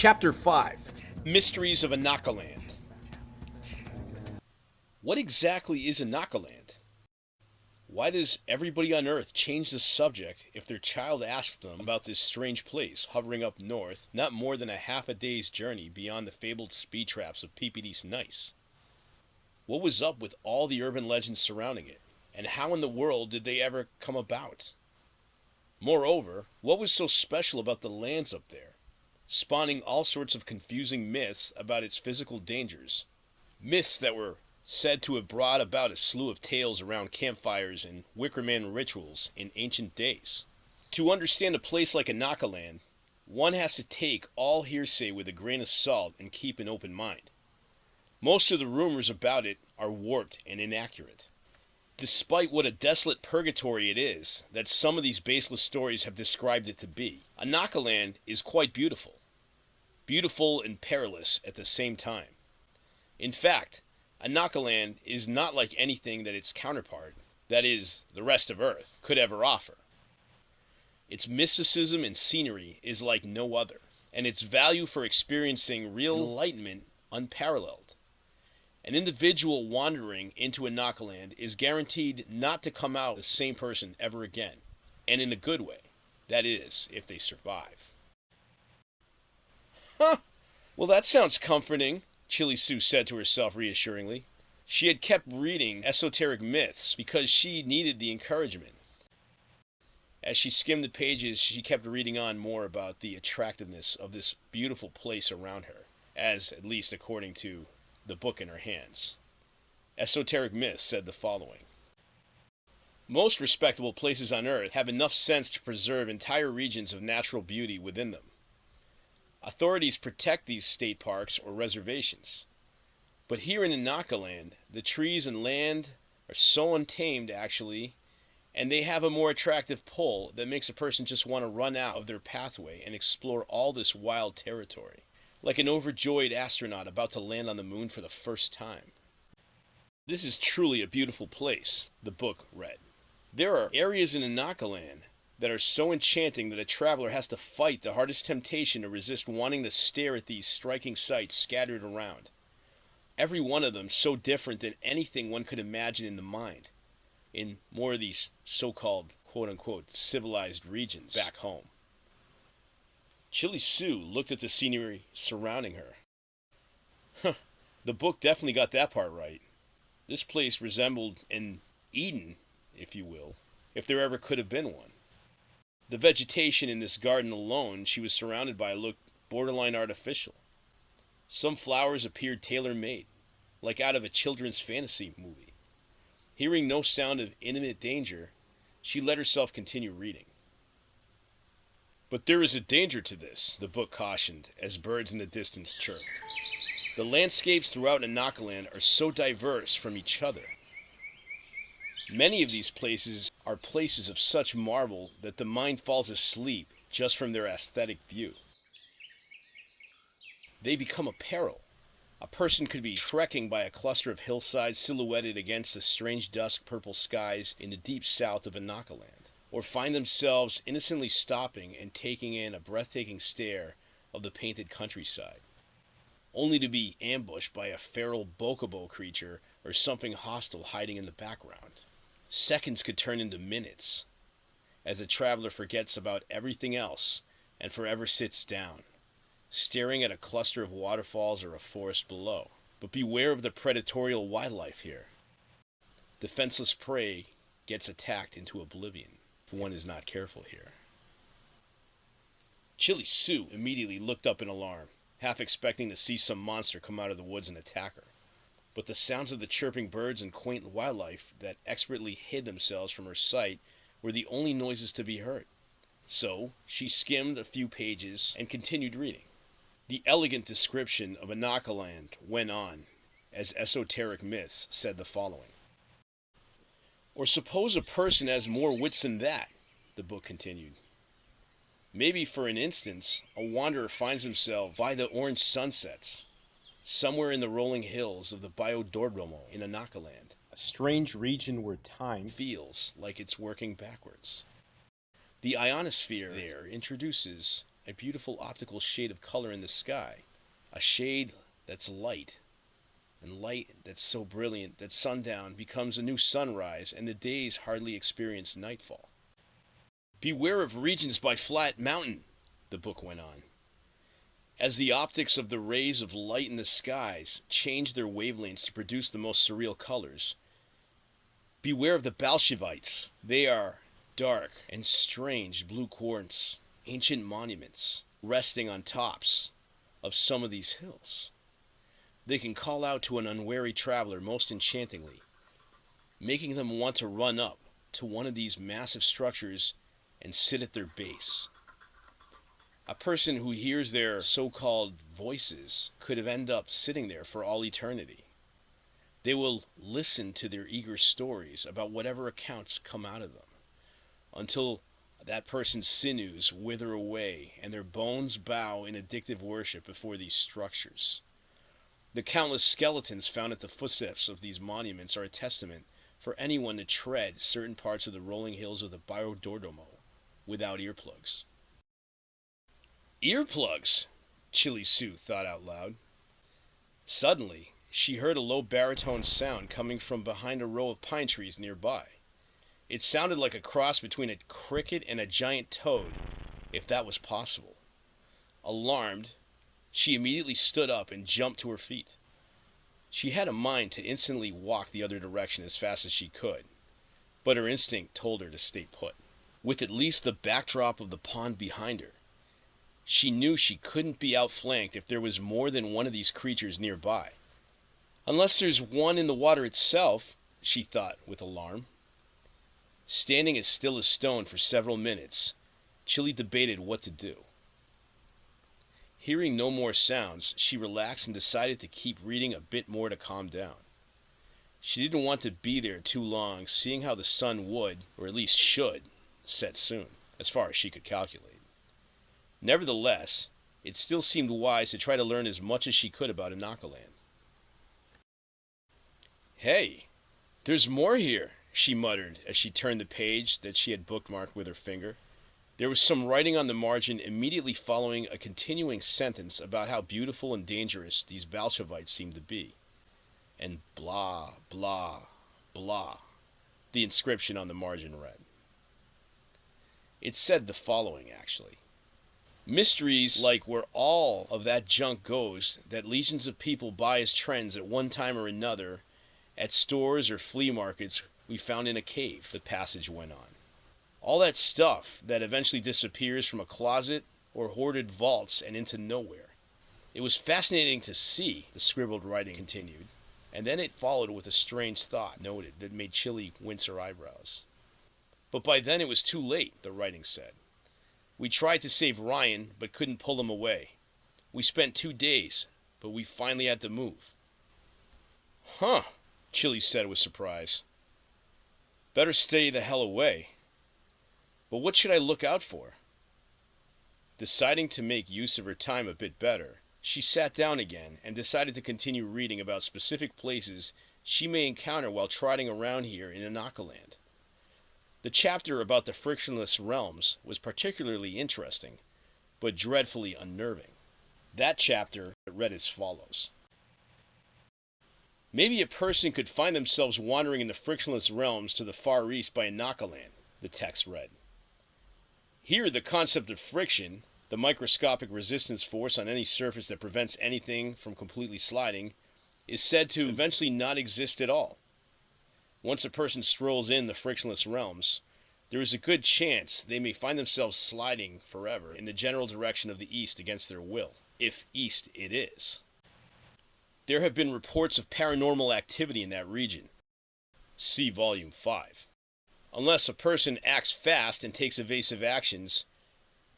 Chapter 5. Mysteries of Anakaland. What exactly is Anakaland? Why does everybody on Earth change the subject if their child asks them about this strange place hovering up north, not more than a half a day's journey beyond the fabled speed traps of PPD's Nice? What was up with all the urban legends surrounding it, and how in the world did they ever come about? Moreover, what was so special about the lands up there, spawning all sorts of confusing myths about its physical dangers? Myths that were said to have brought about a slew of tales around campfires and Wickerman rituals in ancient days. To understand a place like Anakaland, one has to take all hearsay with a grain of salt and keep an open mind. Most of the rumors about it are warped and inaccurate. Despite what a desolate purgatory it is that some of these baseless stories have described it to be, Anakaland is quite beautiful. Beautiful and perilous at the same time. In fact, Anakaland is not like anything that its counterpart, that is, the rest of Earth, could ever offer. Its mysticism and scenery is like no other, and its value for experiencing real enlightenment unparalleled. An individual wandering into Anakaland is guaranteed not to come out the same person ever again, and in a good way. That is, if they survive. Huh, well that sounds comforting, Chili Sue said to herself reassuringly. She had kept reading esoteric myths because she needed the encouragement. As she skimmed the pages, she kept reading on more about the attractiveness of this beautiful place around her, as at least according to the book in her hands. Esoteric myths said the following. Most respectable places on Earth have enough sense to preserve entire regions of natural beauty within them. Authorities protect these state parks or reservations. But here in Anakaland, the trees and land are so untamed, actually, and they have a more attractive pull that makes a person just want to run out of their pathway and explore all this wild territory, like an overjoyed astronaut about to land on the moon for the first time. This is truly a beautiful place, the book read. There are areas in Anakaland that are so enchanting that a traveler has to fight the hardest temptation to resist wanting to stare at these striking sights scattered around. Every one of them so different than anything one could imagine in the mind, in more of these so-called, quote-unquote, civilized regions back home. Chili Sue looked at the scenery surrounding her. Huh, the book definitely got that part right. This place resembled an Eden, if you will, if there ever could have been one. The vegetation in this garden alone she was surrounded by looked borderline artificial. Some flowers appeared tailor-made, like out of a children's fantasy movie. Hearing no sound of imminent danger, she let herself continue reading. But there is a danger to this, the book cautioned, as birds in the distance chirped. The landscapes throughout Anakaland are so diverse from each other. Many of these places are places of such marvel that the mind falls asleep just from their aesthetic view. They become a peril. A person could be trekking by a cluster of hillsides silhouetted against the strange dusk purple skies in the deep south of Anakaland, or find themselves innocently stopping and taking in a breathtaking stare of the painted countryside, only to be ambushed by a feral bokobo creature or something hostile hiding in the background. Seconds could turn into minutes, as the traveler forgets about everything else and forever sits down, staring at a cluster of waterfalls or a forest below. But beware of the predatory wildlife here. Defenseless prey gets attacked into oblivion if one is not careful here. Chili Sue immediately looked up in alarm, half expecting to see some monster come out of the woods and attack her. But the sounds of the chirping birds and quaint wildlife that expertly hid themselves from her sight were the only noises to be heard. So she skimmed a few pages and continued reading. The elegant description of Anakaland went on, as esoteric myths said the following. Or suppose a person has more wits than that, the book continued. Maybe, for an instance, a wanderer finds himself by the orange sunsets, somewhere in the rolling hills of the Biodordromo in Anakaland, a strange region where time feels like it's working backwards. The ionosphere there introduces a beautiful optical shade of color in the sky, a shade that's light, and light that's so brilliant that sundown becomes a new sunrise and the days hardly experience nightfall. Beware of regions by flat mountain, the book went on. As the optics of the rays of light in the skies change their wavelengths to produce the most surreal colors, beware of the Bolshevites. They are dark and strange blue quartz, ancient monuments resting on tops of some of these hills. They can call out to an unwary traveler most enchantingly, making them want to run up to one of these massive structures and sit at their base. A person who hears their so-called voices could have ended up sitting there for all eternity. They will listen to their eager stories about whatever accounts come out of them, until that person's sinews wither away and their bones bow in addictive worship before these structures. The countless skeletons found at the footsteps of these monuments are a testament for anyone to tread certain parts of the rolling hills of the Bairro d'Ordomo without earplugs. Earplugs, Chili Sue thought out loud. Suddenly, she heard a low baritone sound coming from behind a row of pine trees nearby. It sounded like a cross between a cricket and a giant toad, if that was possible. Alarmed, she immediately stood up and jumped to her feet. She had a mind to instantly walk the other direction as fast as she could, but her instinct told her to stay put. With at least the backdrop of the pond behind her, she knew she couldn't be outflanked if there was more than one of these creatures nearby. Unless there's one in the water itself, she thought with alarm. Standing as still as stone for several minutes, Chili debated what to do. Hearing no more sounds, she relaxed and decided to keep reading a bit more to calm down. She didn't want to be there too long, seeing how the sun would, or at least should, set soon, as far as she could calculate. Nevertheless, it still seemed wise to try to learn as much as she could about Anakaland. "Hey, there's more here," she muttered as she turned the page that she had bookmarked with her finger. There was some writing on the margin immediately following a continuing sentence about how beautiful and dangerous these Bolshevites seemed to be. And blah, blah, blah, the inscription on the margin read. It said the following, actually. "Mysteries like where all of that junk goes that legions of people buy as trends at one time or another at stores or flea markets we found in a cave," the passage went on. "All that stuff that eventually disappears from a closet or hoarded vaults and into nowhere." It was fascinating to see, the scribbled writing continued, and then it followed with a strange thought noted that made Chili wince her eyebrows. "But by then it was too late," the writing said. "We tried to save Ryan, but couldn't pull him away. We spent 2 days, but we finally had to move." "Huh," Chili said with surprise. "Better stay the hell away. But what should I look out for?" Deciding to make use of her time a bit better, she sat down again and decided to continue reading about specific places she may encounter while trotting around here in Anakaland. The chapter about the frictionless realms was particularly interesting, but dreadfully unnerving. That chapter read as follows. "Maybe a person could find themselves wandering in the frictionless realms to the far east by Anakaland," the text read. "Here, the concept of friction, the microscopic resistance force on any surface that prevents anything from completely sliding, is said to eventually not exist at all. Once a person strolls in the frictionless realms, there is a good chance they may find themselves sliding forever in the general direction of the east against their will, if east it is. There have been reports of paranormal activity in that region. See Volume 5. Unless a person acts fast and takes evasive actions,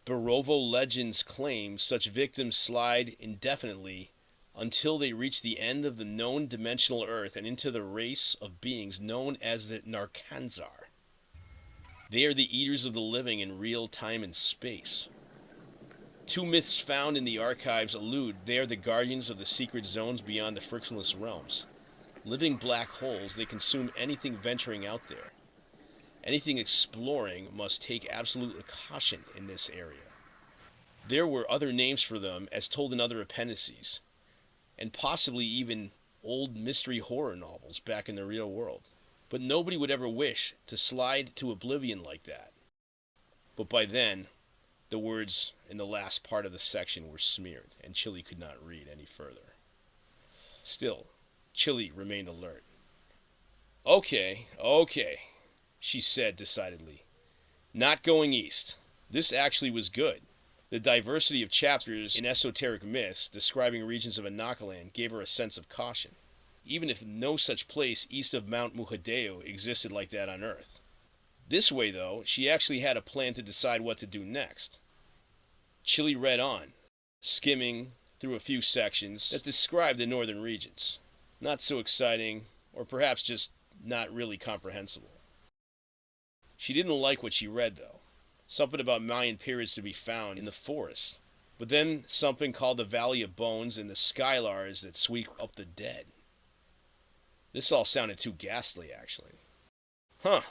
Barovo legends claim such victims slide indefinitely until they reach the end of the known dimensional Earth and into the race of beings known as the Narkanzar. They are the eaters of the living in real time and space. 2 myths found in the archives allude they are the guardians of the secret zones beyond the frictionless realms. Living black holes, they consume anything venturing out there. Anything exploring must take absolute caution in this area. There were other names for them as told in other appendices, and possibly even old mystery horror novels back in the real world. But nobody would ever wish to slide to oblivion like that. But by then, the words in the last part of the section were smeared, and Chili could not read any further. Still, Chili remained alert. Okay, she said decidedly. Not going east. This actually was good. The diversity of chapters in Esoteric Myths describing regions of Anakaland gave her a sense of caution, even if no such place east of Mount Muhadeo existed like that on Earth. This way, though, she actually had a plan to decide what to do next. Chili read on, skimming through a few sections that described the northern regions. Not so exciting, or perhaps just not really comprehensible. She didn't like what she read, though. Something about Mayan periods to be found in the forest. But then something called the Valley of Bones and the Skylars that sweep up the dead. This all sounded too ghastly, actually. Huh.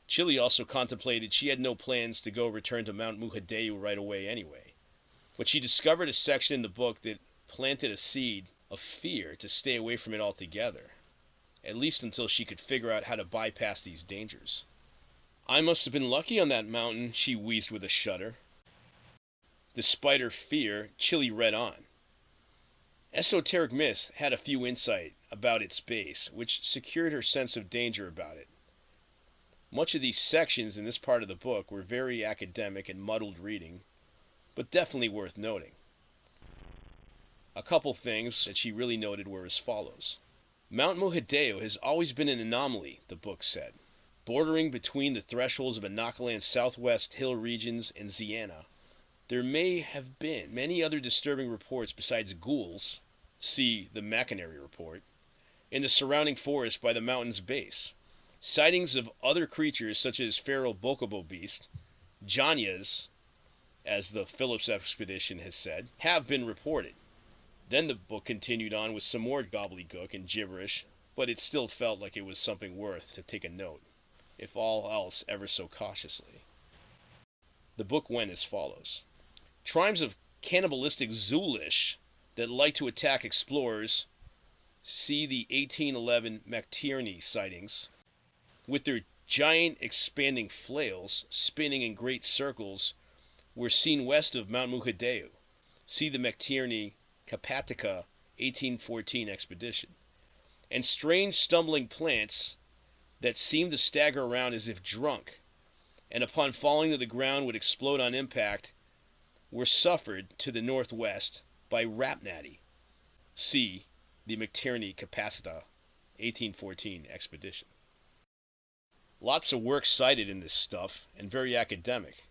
Chili also contemplated she had no plans to go return to Mount Muhadeu right away anyway. But she discovered a section in the book that planted a seed of fear to stay away from it altogether. At least until she could figure out how to bypass these dangers. I must have been lucky on that mountain, she wheezed with a shudder. Despite her fear, Chili read on. Esoteric Myths had a few insight about its base, which secured her sense of danger about it. Much of these sections in this part of the book were very academic and muddled reading, but definitely worth noting. A couple things that she really noted were as follows. Mount Muhadeo has always been an anomaly, the book said. Bordering between the thresholds of Anakaland's southwest hill regions and Ziana, there may have been many other disturbing reports besides ghouls, see the Machinery report, in the surrounding forest by the mountain's base. Sightings of other creatures such as feral bokobo beast, Janyas, as the Phillips expedition has said, have been reported. Then the book continued on with some more gobbledygook and gibberish, but it still felt like it was something worth to take a note, if all else ever so cautiously. The book went as follows. Tribes of cannibalistic Zulish that like to attack explorers, see the 1811 McTierney sightings, with their giant expanding flails spinning in great circles, were seen west of Mount Muhadeu, see the McTierney Kapatika 1814 expedition, and strange stumbling plants that seemed to stagger around as if drunk, and upon falling to the ground would explode on impact, were suffered to the northwest by Rapnatty. See the McTierney Capacita 1814 expedition. Lots of work cited in this stuff, and very academic.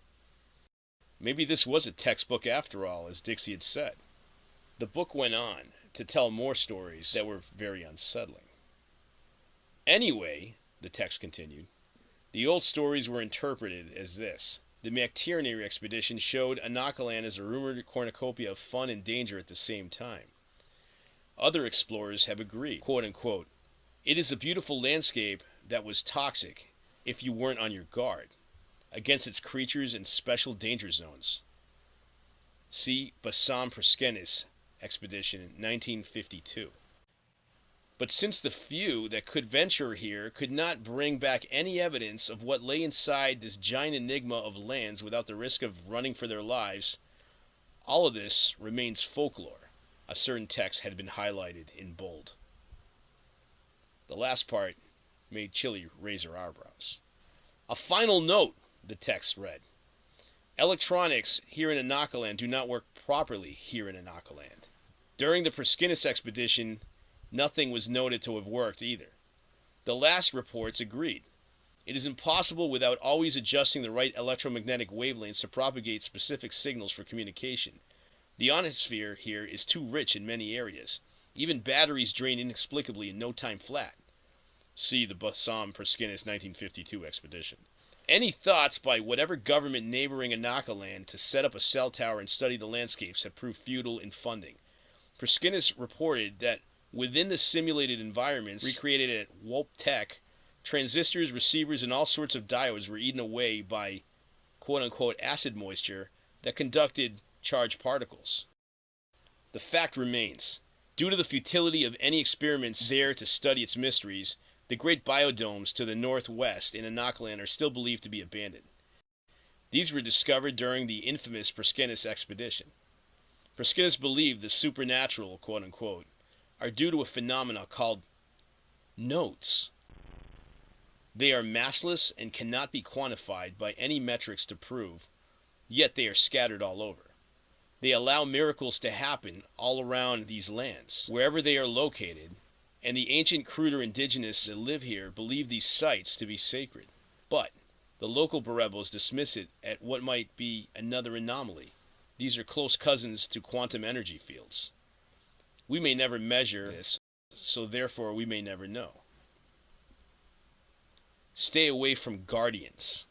Maybe this was a textbook after all, as Dixie had said. The book went on to tell more stories that were very unsettling. Anyway, the text continued, the old stories were interpreted as this. The McTierney expedition showed Anakaland as a rumored cornucopia of fun and danger at the same time. Other explorers have agreed, quote unquote, it is a beautiful landscape that was toxic if you weren't on your guard against its creatures and special danger zones. See Bassam Preskenis expedition in 1952. But since the few that could venture here could not bring back any evidence of what lay inside this giant enigma of lands without the risk of running for their lives, all of this remains folklore. A certain text had been highlighted in bold. The last part made Chili raise her eyebrows. A final note, the text read. Electronics here in Anakaland do not work properly here in Anakaland. During the Preskenis expedition, nothing was noted to have worked either. The last reports agreed. It is impossible without always adjusting the right electromagnetic wavelengths to propagate specific signals for communication. The ionosphere here is too rich in many areas. Even batteries drain inexplicably in no time flat. See the Bassam Preskenis 1952 expedition. Any thoughts by whatever government neighboring Anakaland to set up a cell tower and study the landscapes have proved futile in funding. Preskenis reported that within the simulated environments recreated at Wope Tech, transistors, receivers, and all sorts of diodes were eaten away by quote-unquote acid moisture that conducted charged particles. The fact remains, due to the futility of any experiments there to study its mysteries, the great biodomes to the northwest in Anakaland are still believed to be abandoned. These were discovered during the infamous Priskinus expedition. Priskinus believed the supernatural, quote-unquote, are due to a phenomena called nodes. They are massless and cannot be quantified by any metrics to prove, yet they are scattered all over. They allow miracles to happen all around these lands, wherever they are located, and the ancient Kruder indigenous that live here believe these sites to be sacred. But the local Berebels dismiss it at what might be another anomaly. These are close cousins to quantum energy fields. We may never measure this, so therefore we may never know. Stay away from guardians,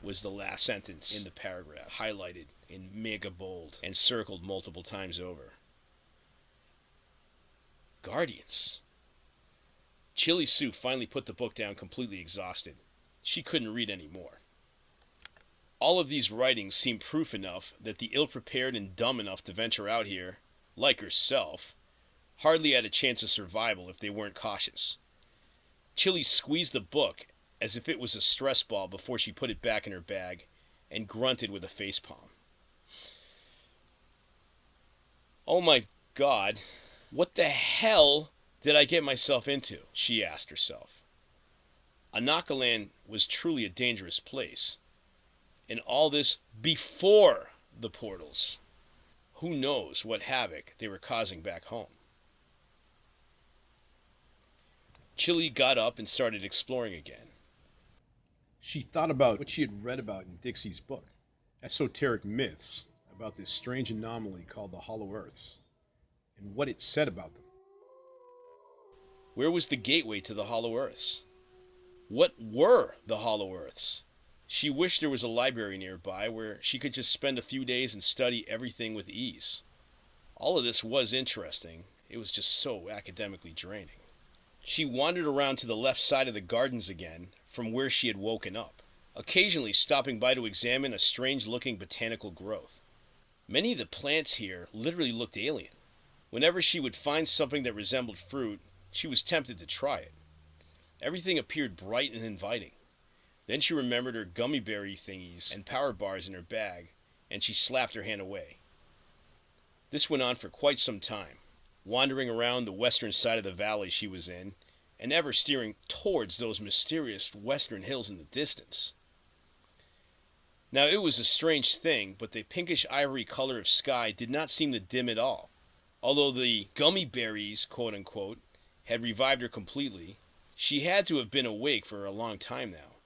was the last sentence in the paragraph, highlighted in mega bold and circled multiple times over. Guardians. Chili Sue finally put the book down, completely exhausted. She couldn't read any more. All of these writings seemed proof enough that the ill-prepared and dumb enough to venture out here, like herself, hardly had a chance of survival if they weren't cautious. Chili squeezed the book as if it was a stress ball before she put it back in her bag and grunted with a facepalm. Oh my God, what the hell did I get myself into? She asked herself. Anakaland was truly a dangerous place. And all this before the portals. Who knows what havoc they were causing back home? Chili got up and started exploring again. She thought about what she had read about in Dixie's book, esoteric myths about this strange anomaly called the Hollow Earths, and what it said about them. Where was the gateway to the Hollow Earths? What were the Hollow Earths? She wished there was a library nearby where she could just spend a few days and study everything with ease. All of this was interesting. It was just so academically draining. She wandered around to the left side of the gardens again, from where she had woken up, occasionally stopping by to examine a strange-looking botanical growth. Many of the plants here literally looked alien. Whenever she would find something that resembled fruit, she was tempted to try it. Everything appeared bright and inviting. Then she remembered her gummy berry thingies and power bars in her bag, and she slapped her hand away. This went on for quite some time, wandering around the western side of the valley she was in, and ever steering towards those mysterious western hills in the distance. Now it was a strange thing, but the pinkish ivory color of sky did not seem to dim at all. Although the gummy berries, quote-unquote, had revived her completely, she had to have been awake for a long time now.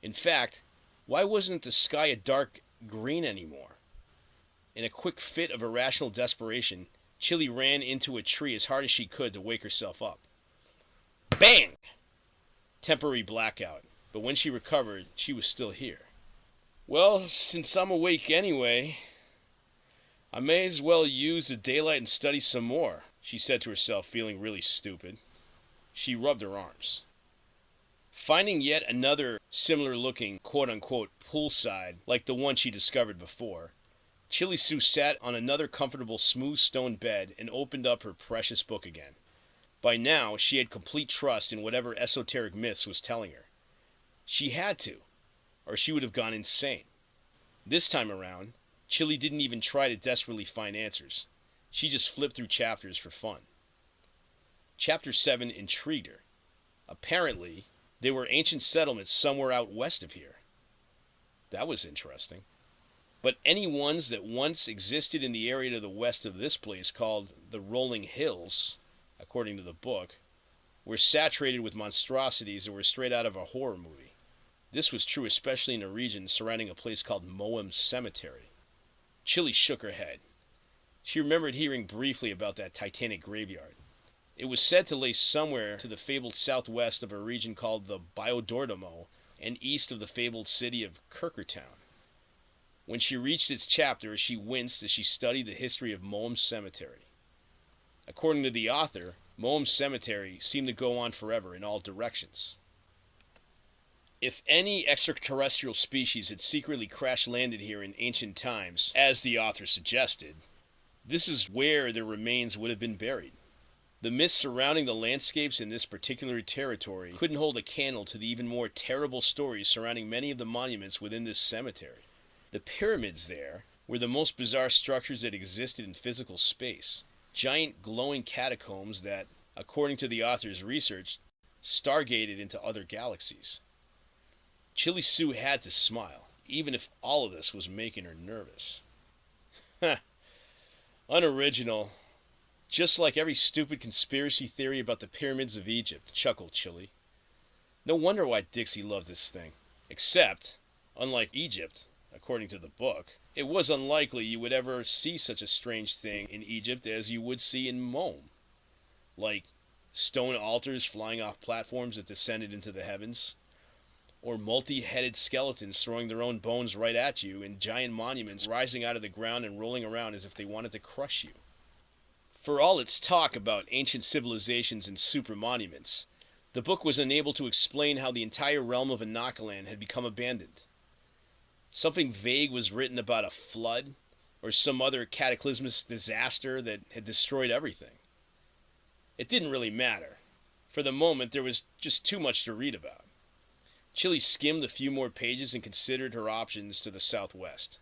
In fact, why wasn't the sky a dark green anymore? In a quick fit of irrational desperation, Chili ran into a tree as hard as she could to wake herself up. Bang! Temporary blackout, but when she recovered, she was still here. Well, since I'm awake anyway, I may as well use the daylight and study some more, she said to herself, feeling really stupid. She rubbed her arms. Finding yet another similar-looking, quote-unquote, poolside like the one she discovered before, Chili Sue sat on another comfortable smooth stone bed and opened up her precious book again. By now, she had complete trust in whatever esoteric myths was telling her. She had to, or she would have gone insane. This time around, Chili didn't even try to desperately find answers. She just flipped through chapters for fun. Chapter 7 intrigued her. Apparently, there were ancient settlements somewhere out west of here. That was interesting. But any ones that once existed in the area to the west of this place called the Rolling Hills, according to the book, were saturated with monstrosities that were straight out of a horror movie. This was true especially in a region surrounding a place called Moem Cemetery. Chili shook her head. She remembered hearing briefly about that titanic graveyard. It was said to lay somewhere to the fabled southwest of a region called the Biodordomo and east of the fabled city of Kirkertown. When she reached its chapter, she winced as she studied the history of Moem Cemetery. According to the author, Moem Cemetery seemed to go on forever in all directions. If any extraterrestrial species had secretly crash landed here in ancient times, as the author suggested, this is where their remains would have been buried. The myths surrounding the landscapes in this particular territory couldn't hold a candle to the even more terrible stories surrounding many of the monuments within this cemetery. The pyramids there were the most bizarre structures that existed in physical space. Giant glowing catacombs that, according to the author's research, stargated into other galaxies. Chili Sue had to smile, even if all of this was making her nervous. Unoriginal. Just like every stupid conspiracy theory about the pyramids of Egypt, chuckled Chili. No wonder why Dixie loved this thing. Except, unlike Egypt, according to the book, it was unlikely you would ever see such a strange thing in Egypt as you would see in Rome. Like stone altars flying off platforms that descended into the heavens, or multi-headed skeletons throwing their own bones right at you, and giant monuments rising out of the ground and rolling around as if they wanted to crush you. For all its talk about ancient civilizations and super monuments, the book was unable to explain how the entire realm of Anakaland had become abandoned. Something vague was written about a flood, or some other cataclysmic disaster that had destroyed everything. It didn't really matter. For the moment, there was just too much to read about. Chili skimmed a few more pages and considered her options to the southwest.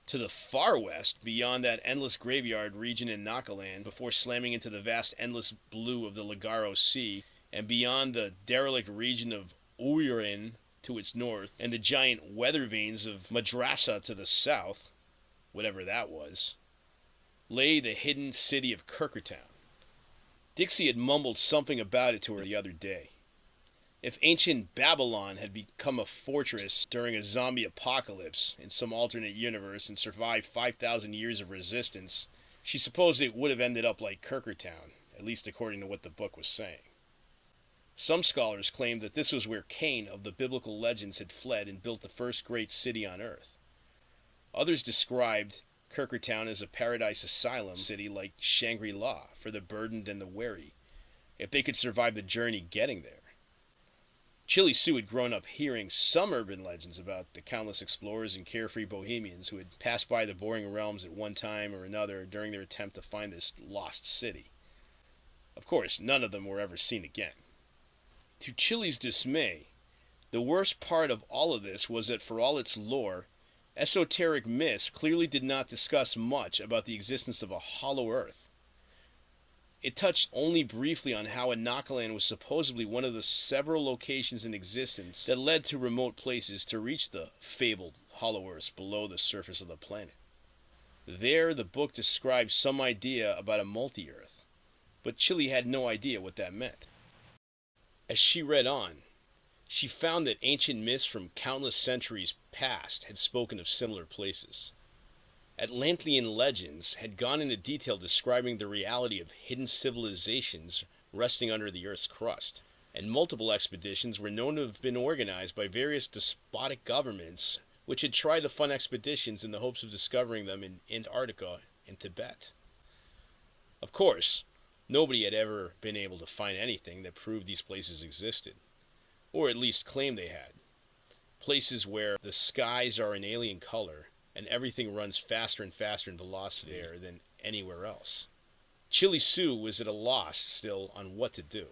To the far west, beyond that endless graveyard region in Anakaland, before slamming into the vast endless blue of the Lagaro Sea, and beyond the derelict region of Uirin to its north, and the giant weather vanes of Madrasa to the south, whatever that was, lay the hidden city of Kirkertown. Dixie had mumbled something about it to her the other day. If ancient Babylon had become a fortress during a zombie apocalypse in some alternate universe and survived 5,000 years of resistance, she supposed it would have ended up like Kirkertown, at least according to what the book was saying. Some scholars claimed that this was where Cain of the biblical legends had fled and built the first great city on earth. Others described Kirkertown as a paradise asylum city like Shangri-La for the burdened and the weary, if they could survive the journey getting there. Chili Sue had grown up hearing some urban legends about the countless explorers and carefree bohemians who had passed by the boring realms at one time or another during their attempt to find this lost city. Of course, none of them were ever seen again. To Chili's dismay, the worst part of all of this was that for all its lore, esoteric myths clearly did not discuss much about the existence of a hollow earth. It touched only briefly on how Anakaland was supposedly one of the several locations in existence that led to remote places to reach the fabled hollow earths below the surface of the planet. There, the book described some idea about a multi-earth, but Chili had no idea what that meant. As she read on, she found that ancient myths from countless centuries past had spoken of similar places. Atlantean legends had gone into detail describing the reality of hidden civilizations resting under the Earth's crust, and multiple expeditions were known to have been organized by various despotic governments which had tried to fund expeditions in the hopes of discovering them in Antarctica and Tibet. Of course, nobody had ever been able to find anything that proved these places existed, or at least claimed they had. Places where the skies are an alien color, and everything runs faster and faster in velocity there than anywhere else. Chili Sue was at a loss still on what to do,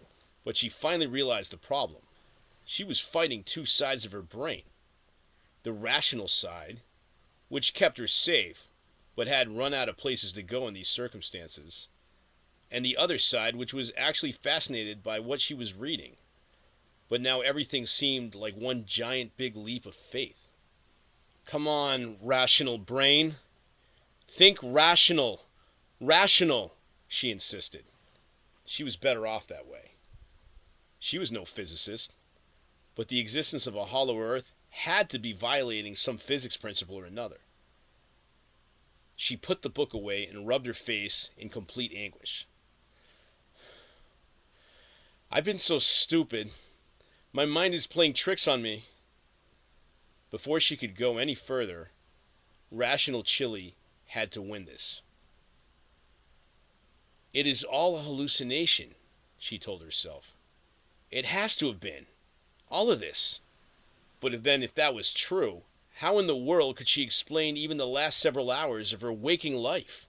but she finally realized the problem. She was fighting two sides of her brain. The rational side, which kept her safe, but had run out of places to go in these circumstances, and the other side, which was actually fascinated by what she was reading, but now everything seemed like one giant big leap of faith. Come on, rational brain. Think rational. Rational, she insisted. She was better off that way. She was no physicist, but the existence of a hollow earth had to be violating some physics principle or another. She put the book away and rubbed her face in complete anguish. I've been so stupid. My mind is playing tricks on me. Before she could go any further, rational Chili had to win this. It is all a hallucination, she told herself. It has to have been. All of this. But if that was true, how in the world could she explain even the last several hours of her waking life?